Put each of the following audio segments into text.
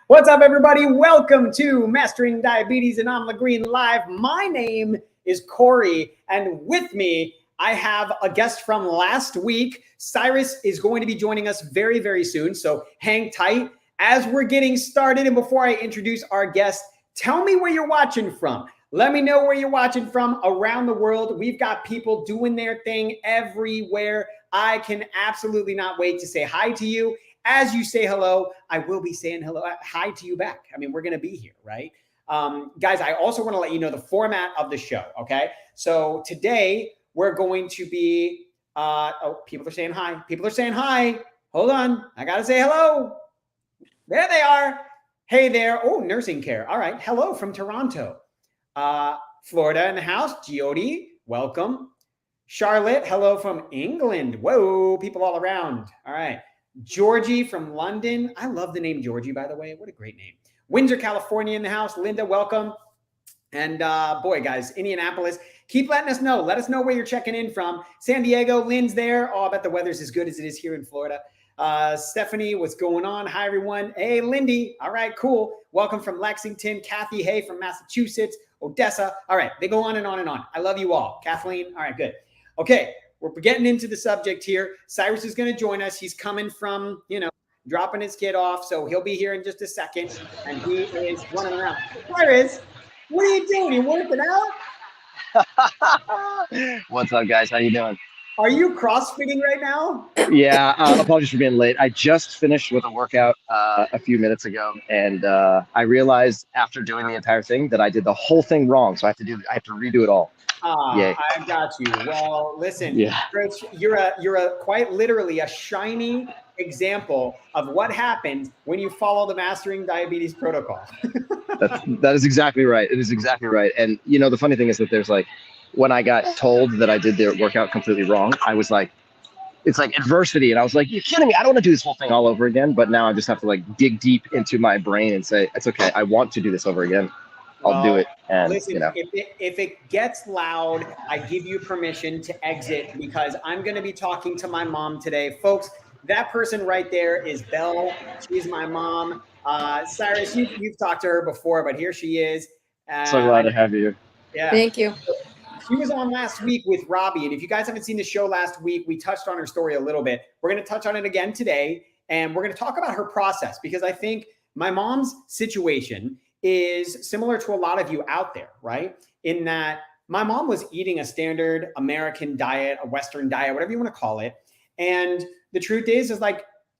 What's up, everybody? Welcome to Mastering Diabetes and I'm Green Live. My name is Cory, and with me, I have a guest from last week. Cyrus is going to be joining us very, very soon, so hang tight. As we're getting started, and before I introduce our guest, tell me where you're watching from. Let me know where you're watching from around the world. We've got people doing their thing everywhere. I can absolutely not wait to say hi to you. As you say hello, I will be saying hi to you back. I mean, we're going to be here, right? Guys, I also want to let you know the format of the show, okay? So today we're going to be, people are saying hi. People are saying hi. Hold on. I got to say hello. There they are. Hey there. Oh, nursing care. All right. Hello from Toronto. Florida in the house. Giodi, welcome. Charlotte, hello from England. Whoa, people all around. All right. Georgie from London. I love the name Georgie, by the way. What a great name. Windsor, California in the house. Linda, welcome. And boy, guys, Indianapolis, keep letting us know. Let us know where you're checking in from. San Diego, Lynn's there. Oh, I bet the weather's as good as it is here in Florida. Stephanie, what's going on? Hi, everyone. Hey, Lindy. All right, cool. Welcome from Lexington. Kathy, hey, from Massachusetts. Odessa. All right, they go on and on and on. I love you all. Kathleen, all right, good. Okay. We're getting into the subject here. Cyrus is going to join us. He's coming from, dropping his kid off. So he'll be here in just a second. And he is running around. Cyrus, what are you doing? You working out? What's up, guys? How you doing? Are you crossfitting right now? Yeah, apologies for being late. I just finished with a workout a few minutes ago. And I realized after doing the entire thing that I did the whole thing wrong. So I have to redo it all. I got you. Well, listen, yeah. You're a quite literally a shining example of what happens when you follow the Mastering Diabetes protocol. That is exactly right. It is exactly right. And the funny thing is that there's when I got told that I did the workout completely wrong, I was like, it's like adversity. And I was like, you're kidding me. I don't want to do this whole thing all over again. But now I just have to dig deep into my brain and say, it's okay. I want to do this over again. I'll do it. And listen, if it gets loud, I give you permission to exit because I'm going to be talking to my mom today. Folks, that person right there is Belle. She's my mom. Cyrus, you've talked to her before, but here she is. So glad to have you. Yeah. Thank you. She was on last week with Robbie. And if you guys haven't seen the show last week, we touched on her story a little bit. We're going to touch on it again today. And we're going to talk about her process because I think my mom's situation is similar to a lot of you out there, right? In that my mom was eating a standard American diet, a Western diet, whatever you want to call it. And the truth is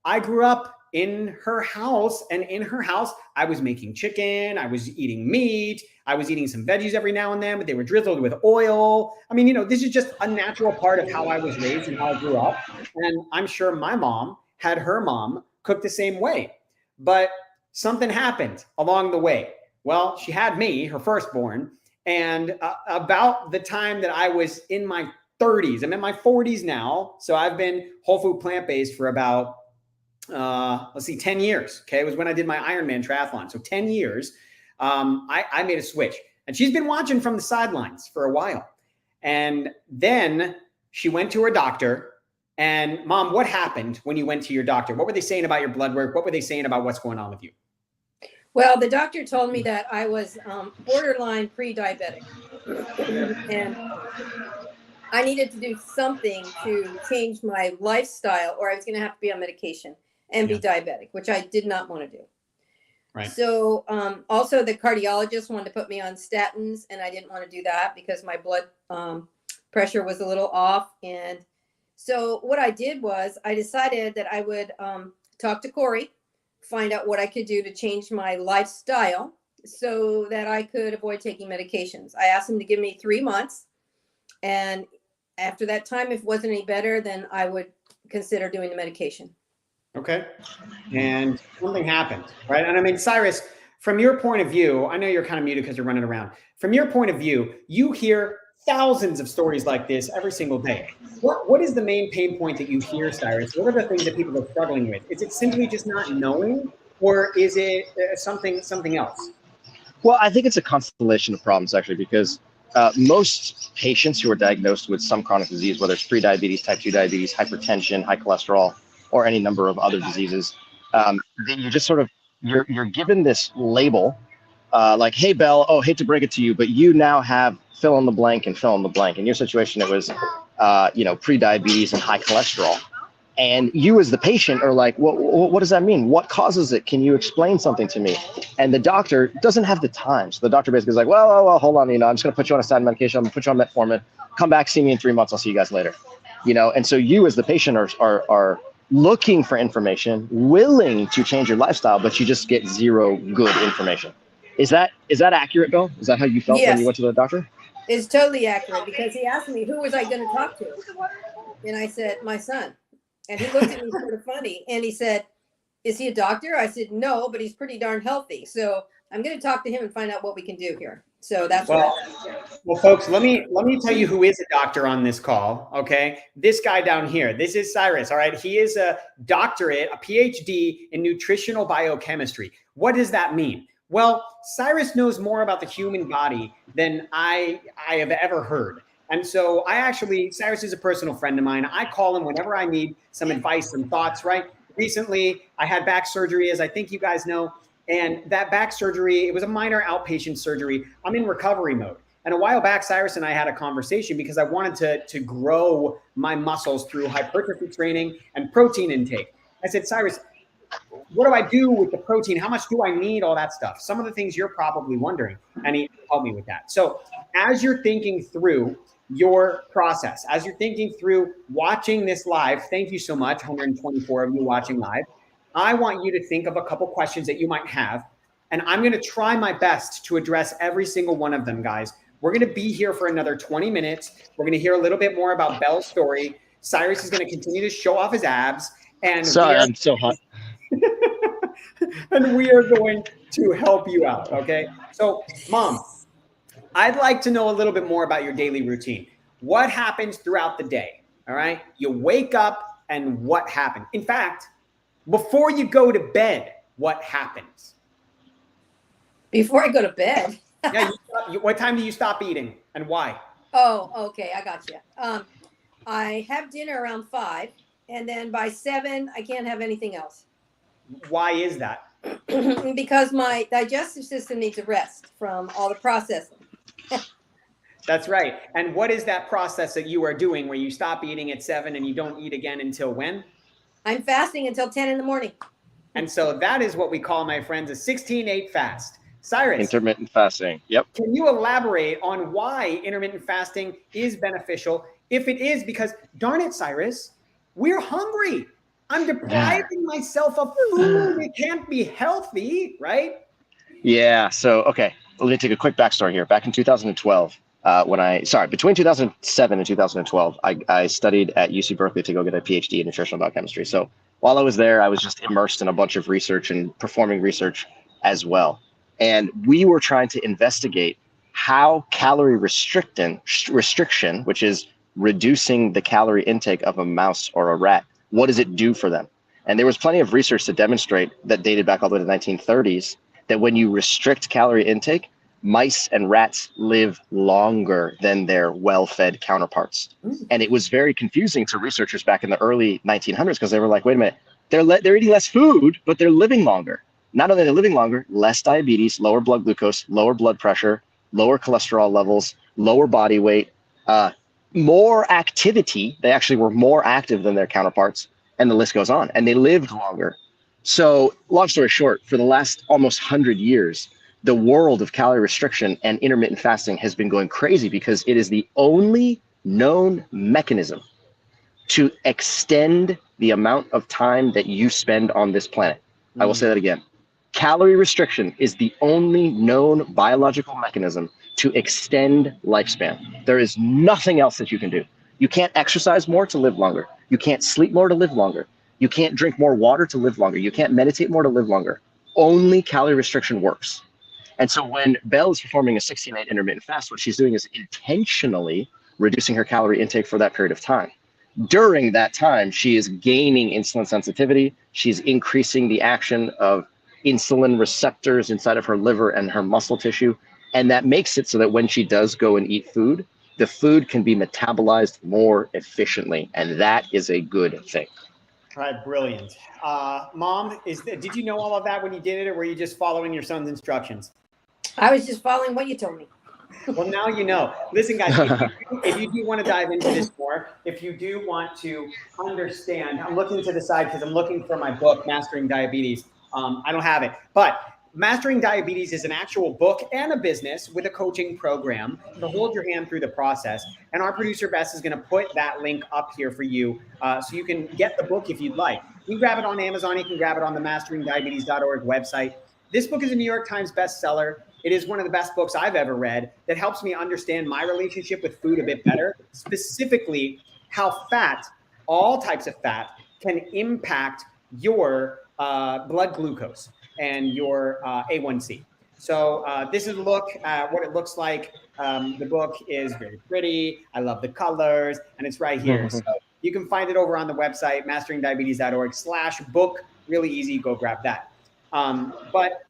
I grew up in her house, and in her house, I was making chicken, I was eating meat, I was eating some veggies every now and then, but they were drizzled with oil. I mean, this is just a natural part of how I was raised and how I grew up. And I'm sure my mom had her mom cook the same way. But something happened along the way. Well, she had me, her firstborn, and about the time that I was in my 30s, I'm in my 40s now, so I've been whole food plant-based for about, 10 years, okay? It was when I did my Ironman triathlon, so 10 years, I made a switch. And she's been watching from the sidelines for a while. And then she went to her doctor, and Mom, what happened when you went to your doctor? What were they saying about your blood work? What were they saying about what's going on with you? Well, the doctor told me that I was borderline pre-diabetic, and I needed to do something to change my lifestyle, or I was going to have to be on medication and be diabetic, which I did not want to do. Right. So also the cardiologist wanted to put me on statins, and I didn't want to do that because my blood pressure was a little off. And so what I did was I decided that I would talk to Cory, find out what I could do to change my lifestyle so that I could avoid taking medications. I asked him to give me 3 months. And after that time, if it wasn't any better, then I would consider doing the medication. Okay. And something happened, right? And I mean, Cyrus, from your point of view, I know you're kind of muted because you're running around. From your point of view, you hear thousands of stories like this every single day. What is the main pain point that you hear, Cyrus? What are the things that people are struggling with? Is it simply just not knowing, or is it something else? Well, I think it's a constellation of problems, actually, because most patients who are diagnosed with some chronic disease, whether it's prediabetes, type 2 diabetes, hypertension, high cholesterol, or any number of other diseases, you just sort of you're given this label, like, hey, Belle, oh, hate to break it to you, but you now have fill in the blank and fill in the blank. In your situation, it was, pre-diabetes and high cholesterol. And you as the patient are like, what does that mean? What causes it? Can you explain something to me? And the doctor doesn't have the time. So the doctor basically is like, well, hold on. I'm just going to put you on a statin medication. I'm going to put you on metformin. Come back, see me in 3 months. I'll see you guys later. And so you as the patient are looking for information, willing to change your lifestyle, but you just get zero good information. Is that accurate, Bill? Is that how you felt when you went to the doctor? It's totally accurate, because he asked me, who was I going to talk to? And I said, my son. And he looked at me sort of funny, and he said, is he a doctor? I said, no, but he's pretty darn healthy. So I'm going to talk to him and find out what we can do here. So that's well, folks, let me tell you who is a doctor on this call. Okay. This guy down here, this is Cyrus. All right. He is a doctorate, a PhD in nutritional biochemistry. What does that mean? Well, Cyrus knows more about the human body than I have ever heard. And so Cyrus is a personal friend of mine. I call him whenever I need some advice, some thoughts, right? Recently, I had back surgery, as I think you guys know. And that back surgery, it was a minor outpatient surgery. I'm in recovery mode. And a while back, Cyrus and I had a conversation because I wanted to grow my muscles through hypertrophy training and protein intake. I said, Cyrus, what do I do with the protein? How much do I need? All that stuff. Some of the things you're probably wondering. And he helped me with that. So as you're thinking through your process, as you're thinking through watching this live, thank you so much, 124 of you watching live. I want you to think of a couple questions that you might have, and I'm going to try my best to address every single one of them, guys. We're going to be here for another 20 minutes. We're going to hear a little bit more about Belle's story. Cyrus is going to continue to show off his abs. And sorry, I'm so hot. And we are going to help you out, okay? So, Mom, I'd like to know a little bit more about your daily routine. What happens throughout the day, all right? You wake up, and what happened? In fact, before you go to bed, what happens? Before I go to bed? Yeah, what time do you stop eating, and why? Oh, okay, I got you. I have dinner around 5, and then by 7, I can't have anything else. Why is that? Because my digestive system needs a rest from all the processing. That's right. And what is that process that you are doing where you stop eating at 7 and you don't eat again until when? I'm fasting until 10 in the morning. And so that is what we call, my friends, a 16-8 fast. Cyrus. Intermittent fasting. Yep. Can you elaborate on why intermittent fasting is beneficial? If it is, because darn it, Cyrus, we're hungry. I'm depriving myself of food. It can't be healthy, right? Yeah. So, okay. Let me take a quick backstory here. Back in 2012, between 2007 and 2012, I studied at UC Berkeley to go get a PhD in nutritional biochemistry. So while I was there, I was just immersed in a bunch of research and performing research as well. And we were trying to investigate how calorie restriction, which is reducing the calorie intake of a mouse or a rat, what does it do for them? And there was plenty of research to demonstrate that dated back all the way to the 1930s, that when you restrict calorie intake, mice and rats live longer than their well-fed counterparts. And it was very confusing to researchers back in the early 1900s because they were like, wait a minute, they're eating less food, but they're living longer. Not only are they living longer, less diabetes, lower blood glucose, lower blood pressure, lower cholesterol levels, lower body weight, more activity. They actually were more active than their counterparts, and the list goes on. And they lived longer. So long story short, for the last almost 100 years, the world of calorie restriction and intermittent fasting has been going crazy because it is the only known mechanism to extend the amount of time that you spend on this planet. I will say that again. Calorie restriction is the only known biological mechanism to extend lifespan. There is nothing else that you can do. You can't exercise more to live longer. You can't sleep more to live longer. You can't drink more water to live longer. You can't meditate more to live longer. Only calorie restriction works. And so when Belle is performing a 16-8 intermittent fast, what she's doing is intentionally reducing her calorie intake for that period of time. During that time, she is gaining insulin sensitivity. She's increasing the action of insulin receptors inside of her liver and her muscle tissue. And that makes it so that when she does go and eat food, the food can be metabolized more efficiently. And that is a good thing. All right, brilliant. Mom, did you know all of that when you did it, or were you just following your son's instructions? I was just following what you told me. Well, now you know. Listen, guys, if you do want to dive into this more, if you do want to understand, I'm looking to the side because I'm looking for my book, Mastering Diabetes. I don't have it, but Mastering Diabetes is an actual book and a business with a coaching program to hold your hand through the process. And our producer, Bess, is going to put that link up here for you so you can get the book if you'd like. You can grab it on Amazon. You can grab it on the masteringdiabetes.org website. This book is a New York Times bestseller. It is one of the best books I've ever read that helps me understand my relationship with food a bit better, specifically how fat, all types of fat, can impact your blood glucose and your A1C. So this is a look at what it looks like. The book is very pretty. I love the colors, and it's right here. So you can find it over on the website, masteringdiabetes.org/book. Really easy. Go grab that. But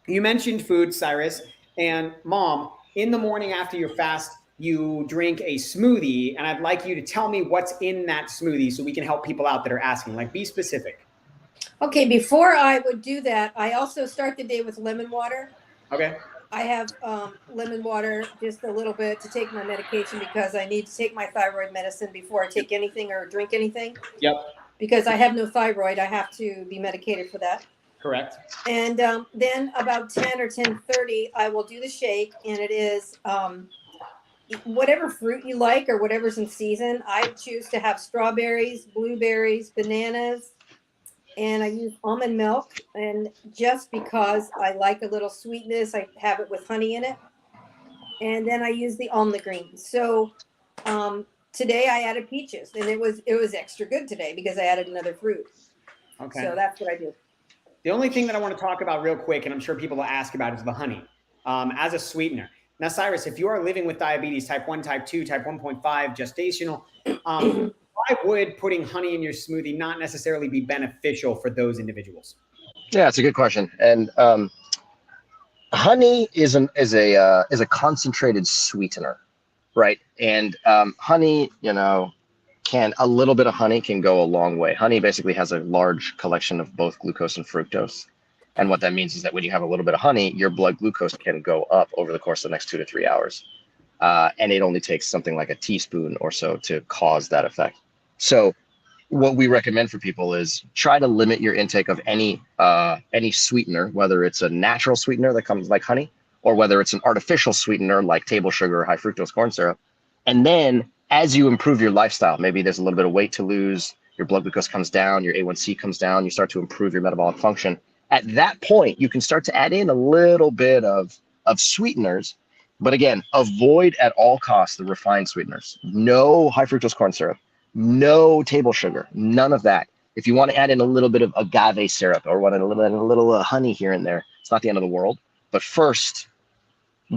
you mentioned food, Cyrus, and Mom, in the morning after your fast, you drink a smoothie, and I'd like you to tell me what's in that smoothie so we can help people out that are asking. Like, be specific. Okay, before I would do that, I also start the day with lemon water. Okay. I have lemon water, just a little bit, to take my medication because I need to take my thyroid medicine before I take anything or drink anything. Yep. Because I have no thyroid, I have to be medicated for that. Correct. And then about 10 or 10:30, I will do the shake, and it is whatever fruit you like or whatever's in season. I choose to have strawberries, blueberries, bananas, and I use almond milk. And just because I like a little sweetness, I have it with honey in it. And then I use the almond green. So today I added peaches, and it was extra good today because I added another fruit. Okay. So that's what I do. The only thing that I want to talk about real quick, and I'm sure people will ask about, is the honey as a sweetener. Now, Cyrus, if you are living with diabetes, type 1, type 2, type 1.5, gestational, why would putting honey in your smoothie not necessarily be beneficial for those individuals? Yeah, it's a good question. And honey is a concentrated sweetener, right? And honey, a little bit of honey can go a long way. Honey basically has a large collection of both glucose and fructose. And what that means is that when you have a little bit of honey, your blood glucose can go up over the course of the next 2 to 3 hours. And it only takes something like a teaspoon or so to cause that effect. So what we recommend for people is try to limit your intake of any sweetener, whether it's a natural sweetener that comes like honey, or whether it's an artificial sweetener like table sugar or high fructose corn syrup. And then as you improve your lifestyle, maybe there's a little bit of weight to lose, your blood glucose comes down, your A1C comes down, you start to improve your metabolic function. At that point, you can start to add in a little bit of sweeteners. But again, avoid at all costs the refined sweeteners. No high fructose corn syrup, no table sugar, none of that. If you want to add in a little bit of agave syrup or want a little honey here and there, it's not the end of the world. But first,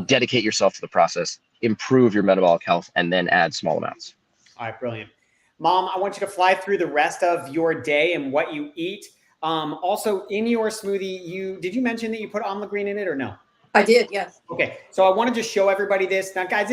dedicate yourself to the process, improve your metabolic health, and then add small amounts. All right, brilliant. Mom, I want you to fly through the rest of your day and what you eat. Also, in your smoothie, did you mention that you put almond green in it or no? I did, yes. Okay, so I want to just show everybody this. Now, guys,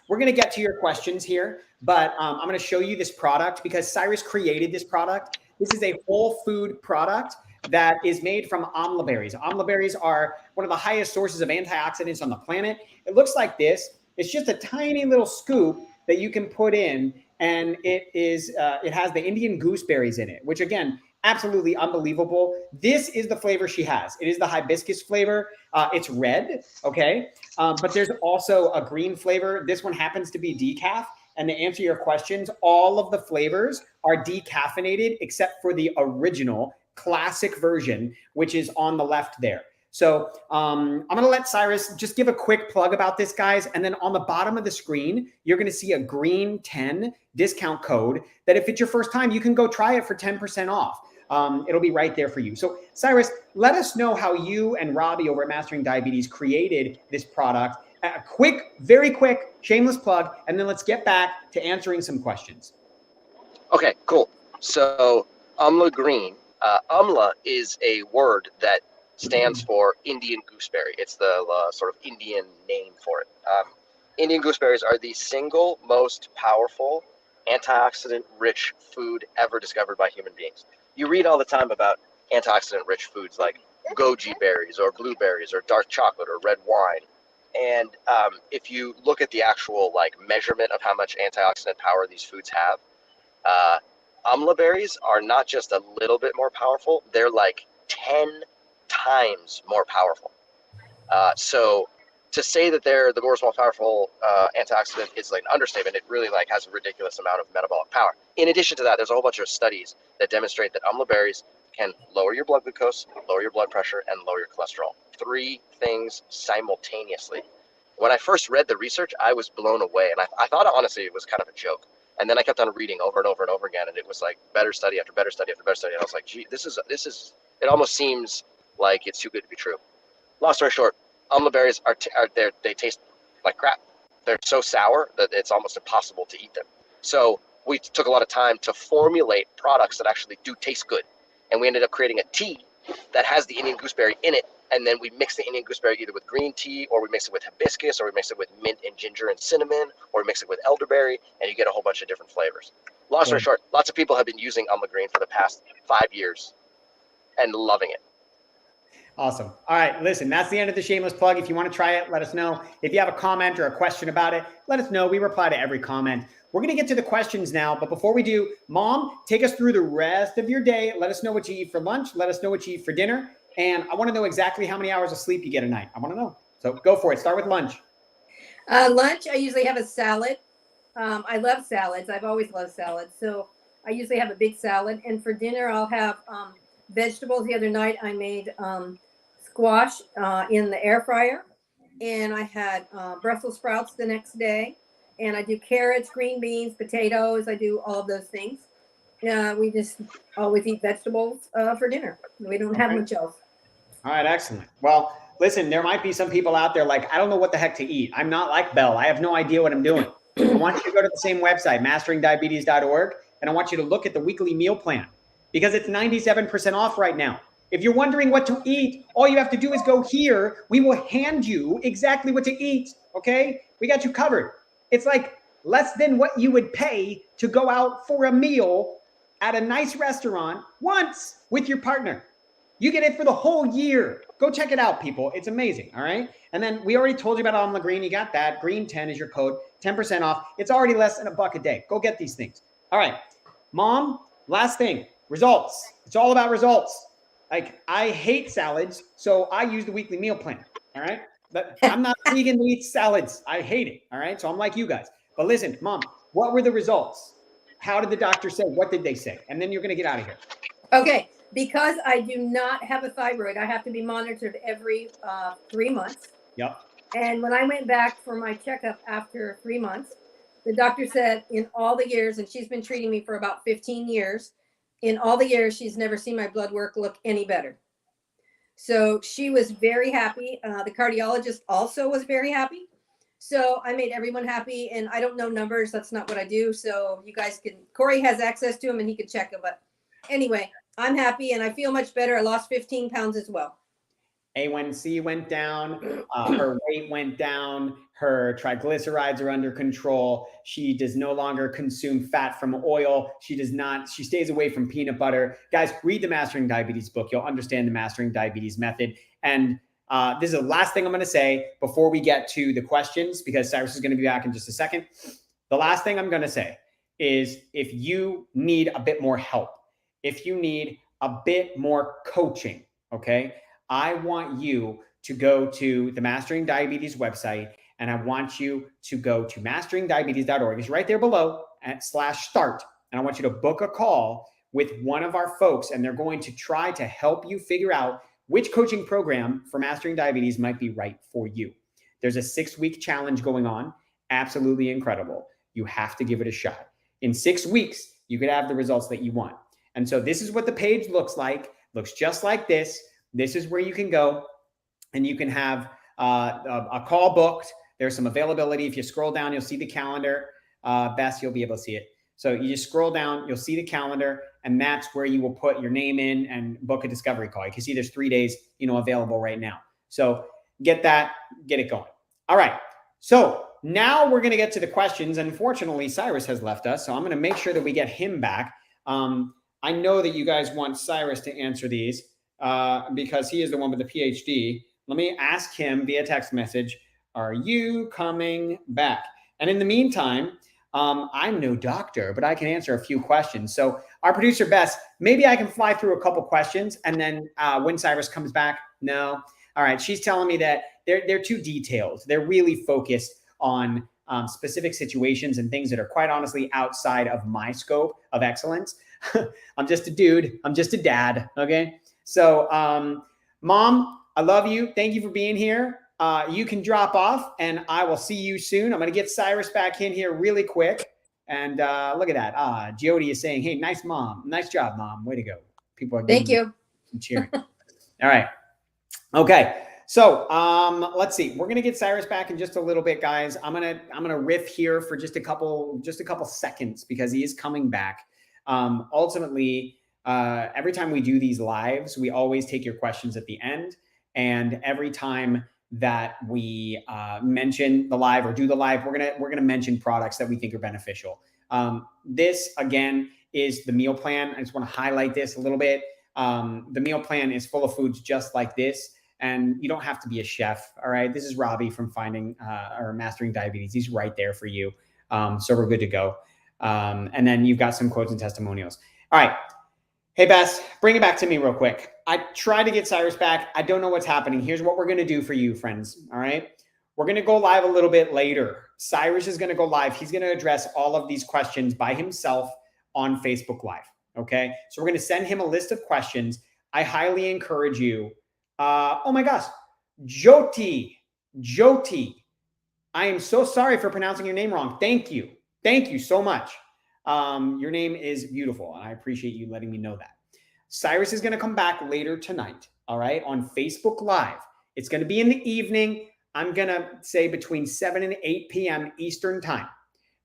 we're going to get to your questions here, but I'm going to show you this product because Cyrus created this product. This is a whole food product that is made from amla berries. Amla berries are one of the highest sources of antioxidants on the planet. It looks like this. It's just a tiny little scoop that you can put in, and it has the Indian gooseberries in it, which again, absolutely unbelievable. This is the flavor she has. It is the hibiscus flavor. It's red, okay? But there's also a green flavor. This one happens to be decaf. And to answer your questions, all of the flavors are decaffeinated except for the original classic version, which is on the left there. So I'm going to let Cyrus just give a quick plug about this, guys. And then on the bottom of the screen, you're going to see a green 10 discount code that if it's your first time, you can go try it for 10% off. It'll be right there for you. So Cyrus, let us know how you and Robbie over at Mastering Diabetes created this product. A quick, very quick, shameless plug, and then let's get back to answering some questions. Okay, cool. So amla green, amla is a word that stands for Indian gooseberry. It's the sort of Indian name for it. Indian gooseberries are the single most powerful antioxidant-rich food ever discovered by human beings. you read all the time about antioxidant-rich foods like goji berries or blueberries or dark chocolate or red wine. And if you look at the actual like measurement of how much antioxidant power these foods have, uh, amla berries are not just a little bit more powerful; they're like 10 times more powerful. So to say that they're the most powerful antioxidant is like an understatement. It really like has a ridiculous amount of metabolic power. In addition to that, there's a whole bunch of studies that demonstrate that amla berries can lower your blood glucose, lower your blood pressure, and lower your cholesterol. 3 things simultaneously. When I first read the research, I was blown away, and I thought honestly it was kind of a joke. And then I kept on reading over and over and over again, and it was like better study after better study after better study. And I was like, gee, this is. It almost seems like it's too good to be true. Long story short, amla berries they taste like crap. They're so sour that it's almost impossible to eat them. So we took a lot of time to formulate products that actually do taste good. And we ended up creating a tea that has the Indian gooseberry in it. And then we mix the Indian gooseberry either with green tea, or we mix it with hibiscus, or we mix it with mint and ginger and cinnamon, or we mix it with elderberry, and you get a whole bunch of different flavors. Long story short, lots of people have been using amla green for the past 5 years and loving it. Awesome. All right. Listen, that's the end of the shameless plug. If you want to try it, let us know. If you have a comment or a question about it, let us know. We reply to every comment. We're going to get to the questions now. But before we do, Mom, take us through the rest of your day. Let us know what you eat for lunch. Let us know what you eat for dinner. And I want to know exactly how many hours of sleep you get a night. I want to know. So go for it. Start with lunch. Lunch, I usually have a salad. I love salads. I've always loved salads. So I usually have a big salad. And for dinner, I'll have vegetables. The other night, I made squash in the air fryer. And I had Brussels sprouts the next day. And I do carrots, green beans, potatoes. I do all of those things. We just always eat vegetables for dinner. We don't have much else. All right, excellent. Well, listen, there might be some people out there like, I don't know what the heck to eat. I'm not like Belle. I have no idea what I'm doing. I want you to go to the same website, masteringdiabetes.org, and I want you to look at the weekly meal plan because it's 97% off right now. If you're wondering what to eat, all you have to do is go here. We will hand you exactly what to eat, okay? We got you covered. It's like less than what you would pay to go out for a meal at a nice restaurant once with your partner. You get it for the whole year. Go check it out, people. It's amazing, all right? And then we already told you about Amla Green. You got that. Green 10 is your code, 10% off. It's already less than $1 a day. Go get these things. All right, Mom, last thing, results. It's all about results. Like, I hate salads, so I use the weekly meal plan, all right? But I'm not vegan to eat salads. I hate it, all right? So I'm like you guys. But listen, Mom, what were the results? How did the doctor say? What did they say? And then you're going to get out of here. Okay. Because I do not have a thyroid, I have to be monitored every 3 months. Yep. And when I went back for my checkup after 3 months, the doctor said in all the years, and she's been treating me for about 15 years, in all the years, she's never seen my blood work look any better. So she was very happy. The cardiologist also was very happy. So I made everyone happy. And I don't know numbers. That's not what I do. So you guys can, Cory has access to them and he can check them. But anyway, I'm happy and I feel much better. I lost 15 pounds as well. A1C went down, her weight went down, her triglycerides are under control. She does no longer consume fat from oil. She stays away from peanut butter. Guys, read the Mastering Diabetes book. You'll understand the Mastering Diabetes method. And this is the last thing I'm going to say before we get to the questions, because Cyrus is going to be back in just a second. The last thing I'm going to say is if you need a bit more help, if you need a bit more coaching, okay, I want you to go to the Mastering Diabetes website, and I want you to go to masteringdiabetes.org. It's right there below /start. And I want you to book a call with one of our folks, and they're going to try to help you figure out which coaching program for Mastering Diabetes might be right for you. There's a 6-week challenge going on. Absolutely incredible. You have to give it a shot. In 6 weeks, you could have the results that you want. And so this is what the page looks like. Looks just like this. This is where you can go and you can have a call booked. There's some availability. If you scroll down, you'll see the calendar. Best, you'll be able to see it. So you just scroll down, you'll see the calendar, and that's where you will put your name in and book a discovery call. You can see there's 3 days, available right now. So get that, get it going. All right. So now we're going to get to the questions. Unfortunately, Cyrus has left us, so I'm going to make sure that we get him back. I know that you guys want Cyrus to answer these because he is the one with the PhD. Let me ask him via text message, are you coming back? And in the meantime, I'm no doctor, but I can answer a few questions. So our producer, Bess, maybe I can fly through a couple questions and then when Cyrus comes back, no. All right, she's telling me that they're too detailed. They're really focused on specific situations and things that are quite honestly outside of my scope of excellence. I'm just a dude. I'm just a dad. Okay. So, Mom, I love you. Thank you for being here. You can drop off and I will see you soon. I'm going to get Cyrus back in here really quick. And look at that. Jody is saying, hey, nice mom. Nice job, Mom. Way to go. People are Thank you. some cheering. All right. Okay. So let's see. We're gonna get Cyrus back in just a little bit, guys. I'm gonna riff here for just a couple seconds because he is coming back. Ultimately, every time we do these lives, we always take your questions at the end, and every time that we mention the live or do the live, we're gonna mention products that we think are beneficial. This again is the meal plan. I just want to highlight this a little bit. The meal plan is full of foods just like this. And you don't have to be a chef. All right. This is Robbie from Finding or Mastering Diabetes. He's right there for you. So we're good to go. And then you've got some quotes and testimonials. All right. Hey, Bess, bring it back to me real quick. I tried to get Cyrus back. I don't know what's happening. Here's what we're going to do for you, friends. All right. We're going to go live a little bit later. Cyrus is going to go live. He's going to address all of these questions by himself on Facebook Live. Okay. So we're going to send him a list of questions. I highly encourage you. Oh my gosh, Jyoti. I am so sorry for pronouncing your name wrong. Thank you. Thank you so much. Your name is beautiful, and I appreciate you letting me know that. Cyrus is going to come back later tonight, all right, on Facebook Live. It's going to be in the evening. I'm going to say between 7 and 8 p.m. Eastern time.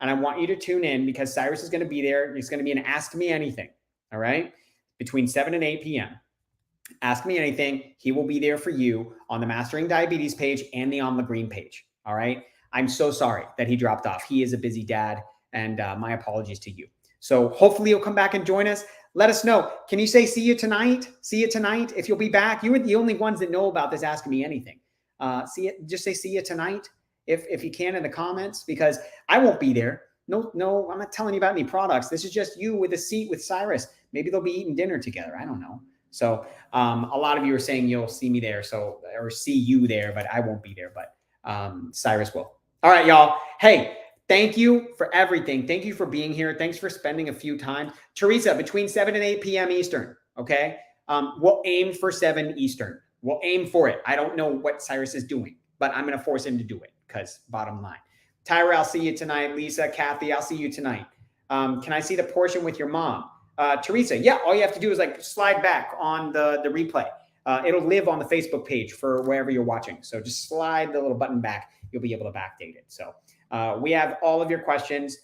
And I want you to tune in because Cyrus is going to be there. It's going to be an Ask Me Anything, all right, between 7 and 8 p.m. Ask Me Anything. He will be there for you on the Mastering Diabetes page and the On the Green page. All right. I'm so sorry that he dropped off. He is a busy dad, and my apologies to you. So hopefully you'll come back and join us. Let us know. Can you say see you tonight? See you tonight. If you'll be back, you are the only ones that know about this Ask Me Anything. Just say see you tonight if you can in the comments, because I won't be there. No, I'm not telling you about any products. This is just you with a seat with Cyrus. Maybe they'll be eating dinner together. I don't know. So a lot of you are saying you'll see me there, or see you there, but I won't be there, but Cyrus will. All right, y'all. Hey, thank you for everything. Thank you for being here. Thanks for spending a few times. Teresa, between 7 and 8 p.m. Eastern, okay? We'll aim for 7 Eastern. We'll aim for it. I don't know what Cyrus is doing, but I'm going to force him to do it because bottom line. Tyra, I'll see you tonight. Lisa, Kathy, I'll see you tonight. Can I see the portion with your mom? Teresa, yeah, all you have to do is like slide back on the replay. It'll live on the Facebook page for wherever you're watching. So just slide the little button back. You'll be able to backdate it. So we have all of your questions.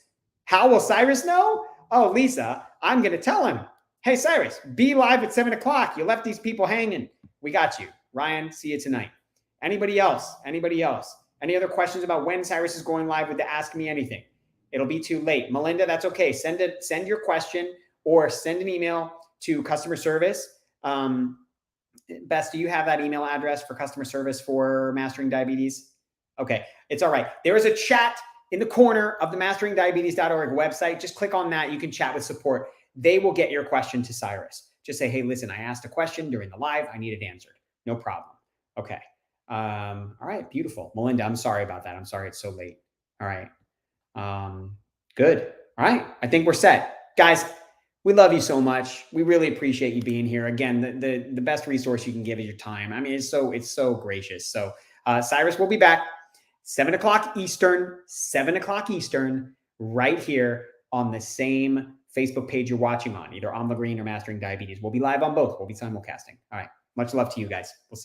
How will Cyrus know? Oh, Lisa, I'm going to tell him. Hey, Cyrus, be live at 7 o'clock. You left these people hanging. We got you. Ryan, see you tonight. Anybody else? Anybody else? Any other questions about when Cyrus is going live with the Ask Me Anything? It'll be too late. Melinda, that's okay. Send your question or send an email to customer service. Bess, do you have that email address for customer service for Mastering Diabetes? Okay, it's all right. There is a chat in the corner of the masteringdiabetes.org website. Just click on that. You can chat with support. They will get your question to Cyrus. Just say, hey, listen, I asked a question during the live. I need it answered. No problem. Okay. All right, beautiful. Melinda, I'm sorry about that. I'm sorry it's so late. All right. Good. All right. I think we're set. Guys, we love you so much. We really appreciate you being here. Again, the best resource you can give is your time. I mean, it's so gracious. So Cyrus will be back 7 o'clock Eastern, 7 o'clock Eastern, right here on the same Facebook page you're watching on, either On the Green or Mastering Diabetes. We'll be live on both. We'll be simulcasting. All right. Much love to you guys. We'll see you.